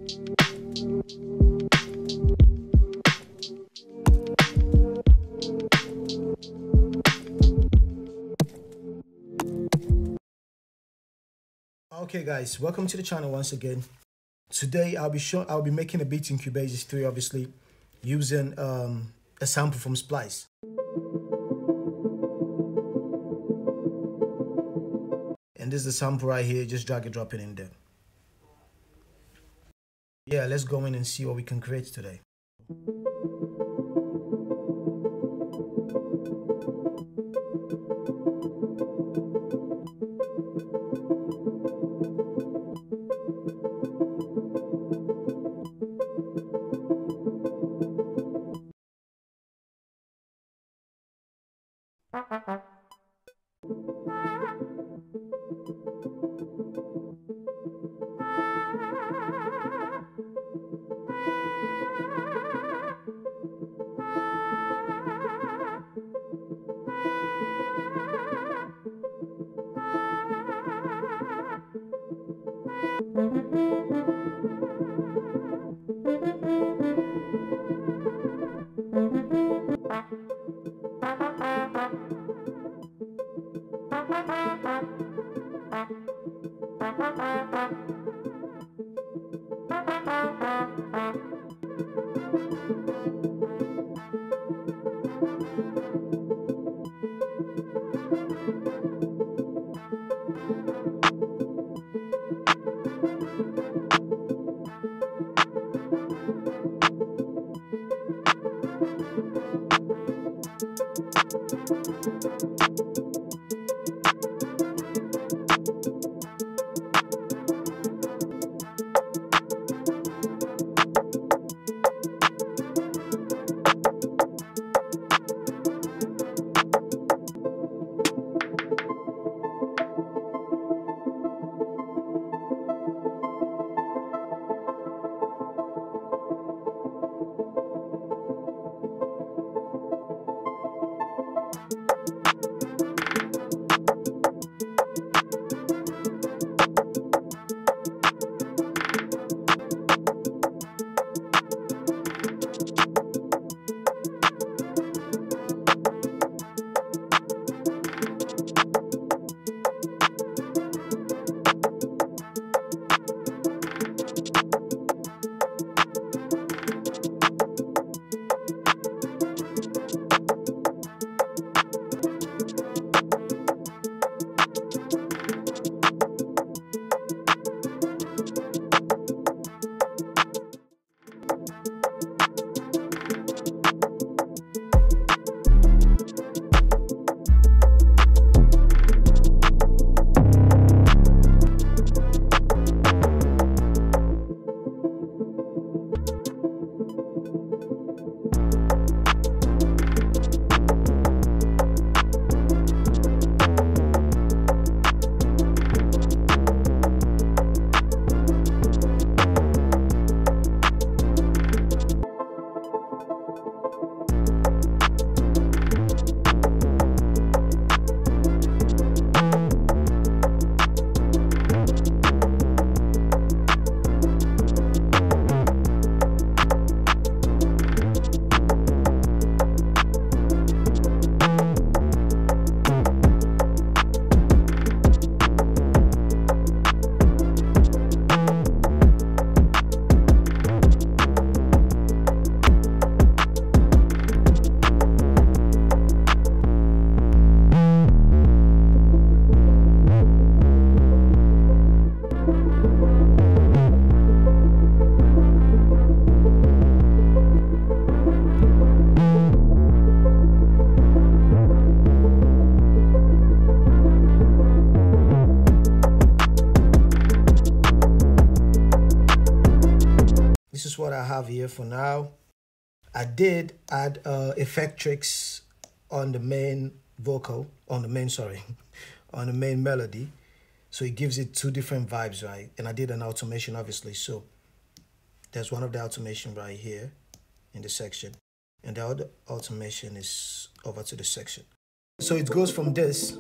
Okay guys, welcome to the channel once again. Today I'll be making a beat in Cubasis 3, obviously using a sample from Splice. And this is the sample right here, just drag and drop it in there. Yeah, let's go in and see what we can create today. This is what I have here for now. I did add Effectrix on the main vocal, on the main melody. So it gives it two different vibes, right? And I did an automation, obviously. So there's one of the automation right here in the section. And the other automation is over to the section. So it goes from this,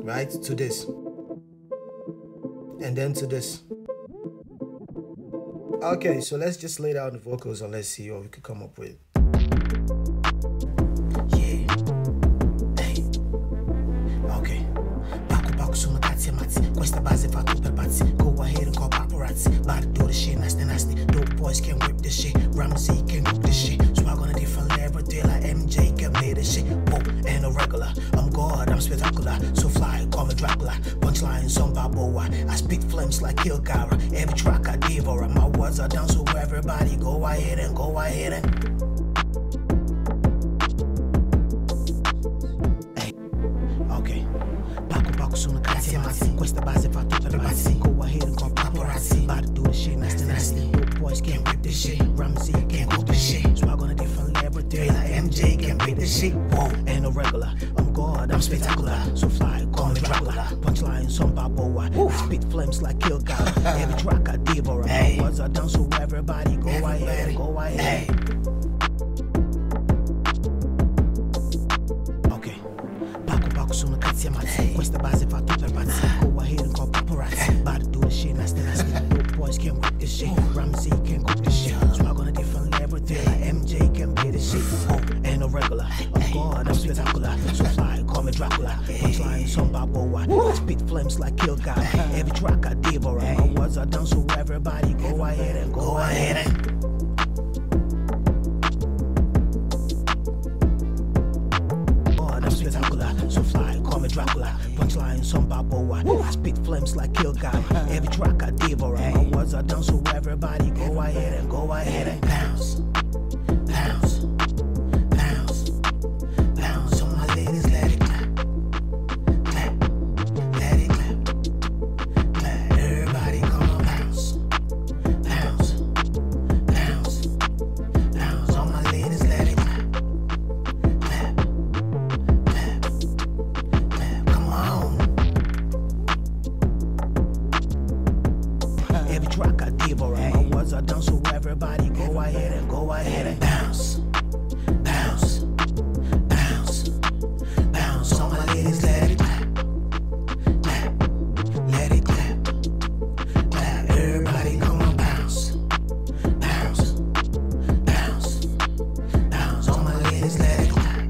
right, to this. And then to this. Okay, so let's just lay down the vocals and let's see what we could come up with. Yeah. Hey. Okay. Paako sono cazzi ammazzi. Questa base fa tu per pazzi. Go ahead and call paparazzi. About to do the shit nasty. Dope boys can whip this shit. Ramsey can whip this shit. Swag on a different level. Like MJ can play this shit. Whoa, ain't no regular. I'm God, I'm spectacular. So fly, call me Dracula. Punchline, some Balboa. I spit flames like Kilgara. Every track I devour. My words are down, so everybody go ahead and go ahead and. Hey, okay. Paako sono cazzi ammazzi. Questa base fa tu per pazzi. Go ahead and call paparazzi. About to do the shit nasty. Dope boys can't whip this shit. Ramsey can't whip this shit. Swag on a different level. Like MJ can beat this shit. Whoa, ain't no regular. I'm God, I'm spectacular. So fly, call me Dracula. Punchline, some Balboa. I spit flames like Kilgara. Every track I devour. My words are down, so everybody go ahead, go ahead. Okay. Paako sono cazzi ammazzi. Questa base fa tu per pazzi. Go ahead and call paparazzi. About to do the shit nasty. Dope boys can't whip this shit. Ramsey can't whip this shit. Swag on a different level. Like MJ can beat this shit. Oh, ain't no regular. I'm God, I'm spectacular. So fly, call me Dracula. Punchline, some Balboa. I spit flames like Kilgara. Every track I devour. My words are down, so everybody go ahead and go ahead and. God, I'm spectacular. So fly, call me Dracula. Punchline, some Balboa. I spit flames like Kilgara. Every track I devour. My words are down, so everybody go ahead and go ahead and bounce. Bounce, bounce, bounce on my ladies, let it clap, clap, let it clap, clap. Everybody come on, bounce, bounce, bounce, bounce on my ladies, let it clap, clap, clap, clap. Come on. Every track I devour, my words are done, so everybody go ahead and go ahead and bounce, bounce, bounce, bounce on my ladies, let it clap, clap, let it clap, clap. Everybody come on, bounce, bounce, bounce, bounce on my ladies, let it clap,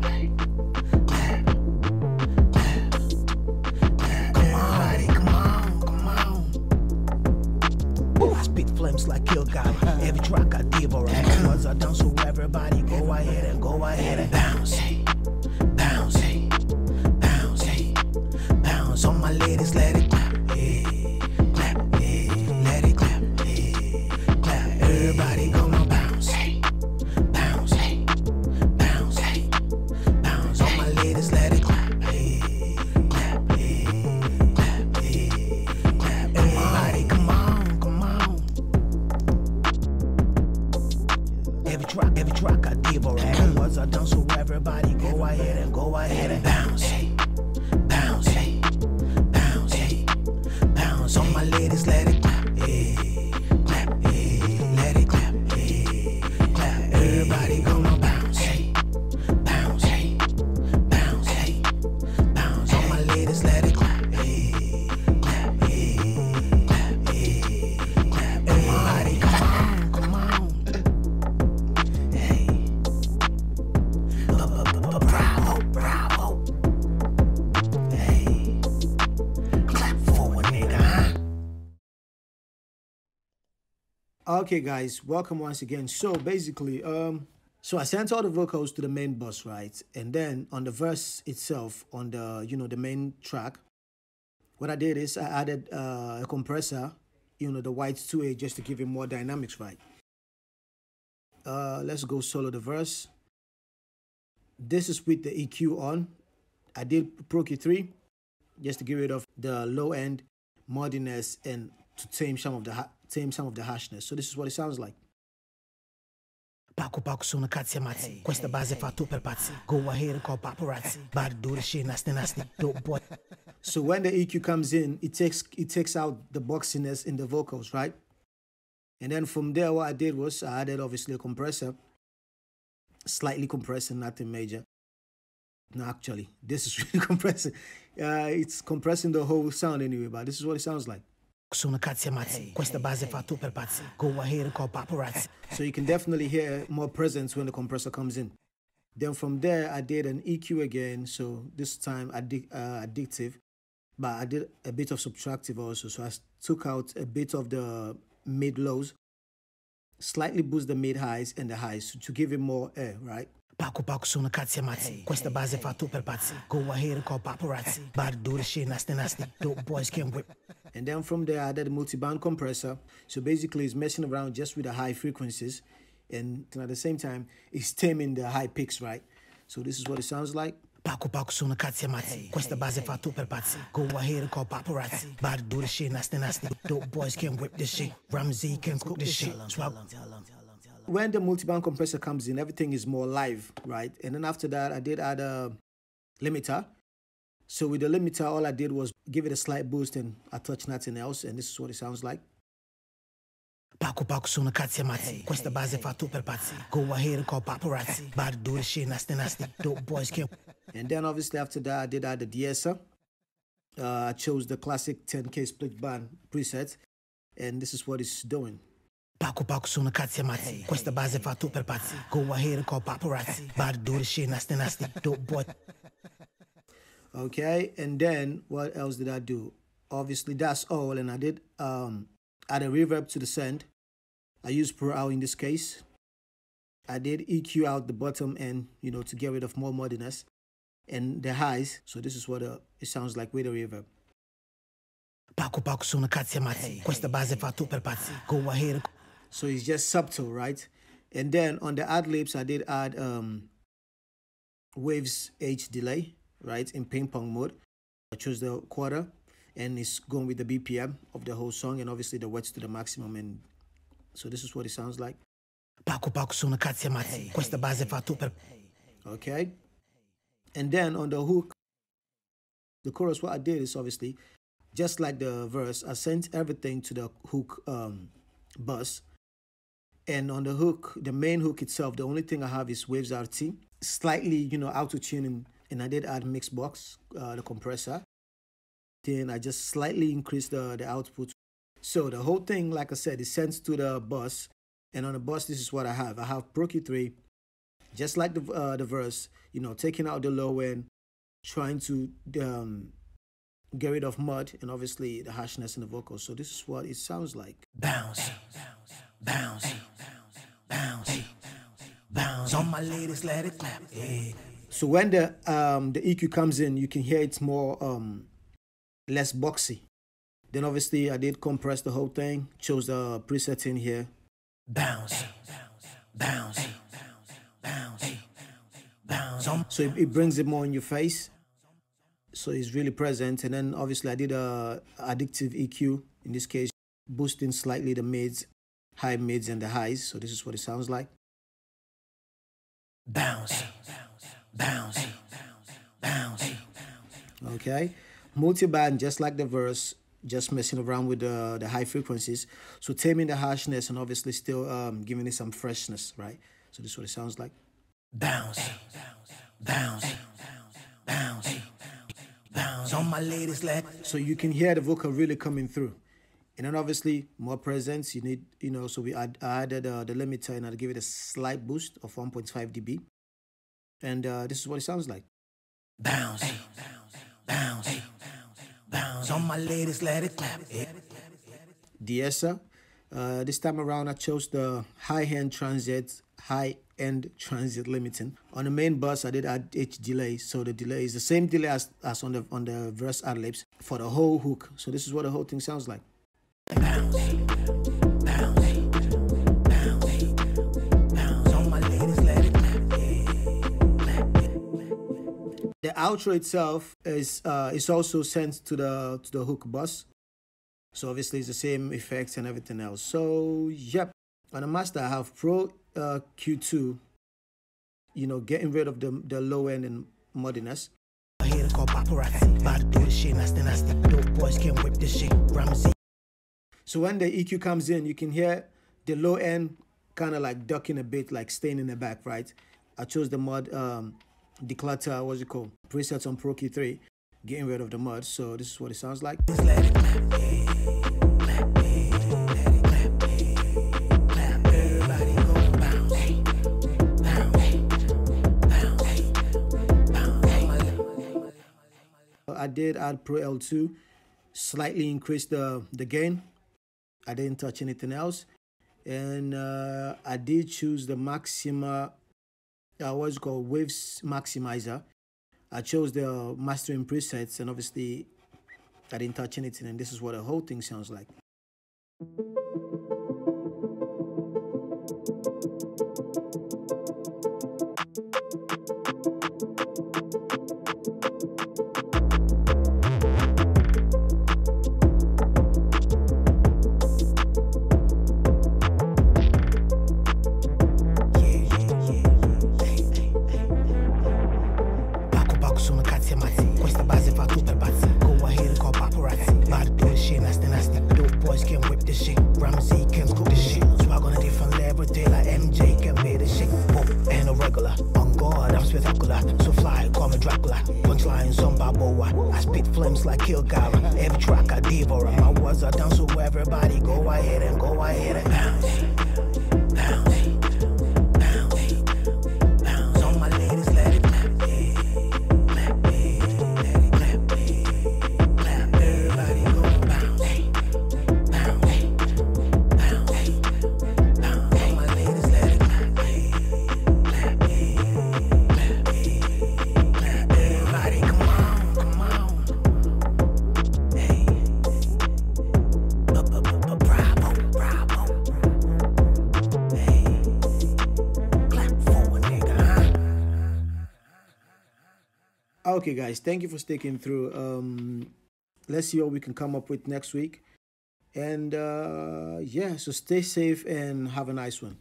clap, clap, clap. Everybody come on, come on. I spit flames like Kilgara. Every track I devour. My words are down, so everybody go ahead and bounce, bounce, bounce, bounce on my ladies, let it clap, clap, let it clap, clap. Everybody come on, bounce, bounce, bounce, bounce on my ladies, let it clap, clap, clap, clap. Everybody come on, come on. Every track I devour. My words are done, so everybody go ahead and bounce, bounce, bounce, bounce on my ladies, let it clap, clap, let it clap, clap. Everybody come on, bounce, bounce, bounce, bounce on my ladies, let it clap, clap, clap, clap. Everybody come on, come on. Bravo, bravo. Hey, clap for a nigga, huh? Okay, guys, welcome once again. So basically, so I sent all the vocals to the main bus, right? And then on the verse itself, on the the main track, what I did is I added a compressor, the white 2A, just to give it more dynamics, right? Let's go solo the verse. This is with the EQ on. I did Pro Q3 just to get rid of the low end muddiness and to tame some of the harshness. So this is what it sounds like. Paako sono cazzi ammazzi. Questa base fa tu per pazzi. Go ahead and call paparazzi. About to do the shit nasty. Dope boy. So when the EQ comes in, it takes out the boxiness in the vocals, right? And then from there, what I did was I added obviously a compressor. Slightly compressing, nothing major. No, actually, this is really compressing. It's compressing the whole sound anyway, but this is what it sounds like. sono cazzi ammazzi. Questa base fa tu per pazzi. Go ahead and call paparazzi. So you can definitely hear more presence when the compressor comes in. Then from there, I did an EQ again. So this time addictive, but I did a bit of subtractive also. So I took out a bit of the mid lows, slightly boost the mid highs and the highs to give it more air, right? Paako sono cazzi ammazzi. Questa base fa tu per pazzi. Go ahead and call paparazzi. But do the shit nasty. Dope boys can whip. And then from there, I did a multi-band compressor. So basically, it's messing around just with the high frequencies. And at the same time, it's taming the high peaks, right? So this is what it sounds like. Paako sono cazzi ammazzi. Questa base fa tu per pazzi. Go ahead and call paparazzi. But do the shit nasty. Dope boys can whip this shit. Ramsey can cook this shit. When the multi-band compressor comes in, everything is more live, right? And then after that, I did add a limiter. So with the limiter, all I did was give it a slight boost and I touched nothing else. And this is what it sounds like. Paako sono cazzi ammazzi. Questa base fa tu per pazzi. Go ahead and call paparazzi. But do the shit nasty. Dope boys can. And then obviously after that, I did add the de-esser. I chose the classic 10K split band preset. And this is what it's doing. Paako sono cazzi ammazzi. Questa base fa tu per pazzi. Go ahead and call paparazzi. But do the shit nasty. Dope boy. Okay, and then what else did I do? Obviously that's all, and I did add a reverb to the send. I used per hour in this case. I did EQ out the bottom end, you know, to get rid of more muddiness and the highs. So this is what it sounds like with the reverb. Paako sono cazzi ammazzi. Questa base fa tu per pazzi. Go ahead. So it's just subtle, right? And then on the ad-libs, I did add waves H delay, right, in ping pong mode. I chose the quarter, and it's going with the BPM of the whole song, and obviously the watts to the maximum. And so this is what it sounds like. Paako sono cazzi ammazzi. Questa base fa tu per. Okay. And then on the hook, the chorus, what I did is obviously, just like the verse, I sent everything to the hook bus. And on the hook, the main hook itself, the only thing I have is Waves RT. Slightly, you know, auto-tuning, and I did add mix box, the compressor. Then I just slightly increased the output. So the whole thing, like I said, is sent to the bus. And on the bus, this is what I have. I have Pro Q3, just like the verse, you know, taking out the low end, trying to get rid of mud, and obviously the harshness in the vocals. So this is what it sounds like. Bounce, bounce, bounce, bounce. On my ladies, let it clap. Yeah. So when the EQ comes in, you can hear it's more less boxy. Then obviously I did compress the whole thing, chose the preset in here. Bounce, bounce, bounce, bounce. So it brings it more in your face. So it's really present. And then obviously I did a addictive EQ, in this case, boosting slightly the mids, high mids and the highs. So this is what it sounds like. Bounce, bounce, bounce. Okay. Multi-band, just like the verse, just messing around with the high frequencies. So taming the harshness and obviously still giving it some freshness, right? So this is what it sounds like. Bounce, bounce, bounce, bounce. On my latest leg. So you can hear the vocal really coming through. And then obviously more presence, you need, you know, so I added the limiter and I'll give it a slight boost of 1.5 dB. And this is what it sounds like. Bounce, bounce, bounce. On my latest, let it clap. De-esser. This time around, I chose the high-end transit limiting. On the main bus, I did add H delay. So the delay is the same delay as on the verse ad-libs for the whole hook. So this is what the whole thing sounds like. Bounce, bounce, bounce, bounce. On my ladies, let it clap. The outro itself is also sent to the hook bus. So obviously it's the same effects and everything else. So yep, on the master I have Pro Q2, you know, getting rid of the low end and muddiness. Here to call paparazzi, about to do the shit, nasty, dope boys can't whip this shit, Ramsey. So when the EQ comes in, you can hear the low end kind of like ducking a bit, like staying in the back, right? I chose the mud, declutter, what's it called? Presets on Pro Q3, getting rid of the mud. So this is what it sounds like. did add Pro L2, slightly increased the gain. I didn't touch anything else. And I did choose the Maxima, what's it called, Waves Maximizer. I chose the mastering presets, and obviously I didn't touch anything, and this is what the whole thing sounds like. Like Kilgara, every track I devour. My words are down, so everybody go ahead and bounce, bounce, bounce, bounce. On my ladies, let it clap, clap, clap, clap. Everybody go bounce, bounce, bounce, bounce. On my ladies, let it clap, clap, clap. Everybody, come on. Okay, guys, thank you for sticking through. Let's see what we can come up with next week. And yeah, so stay safe and have a nice one.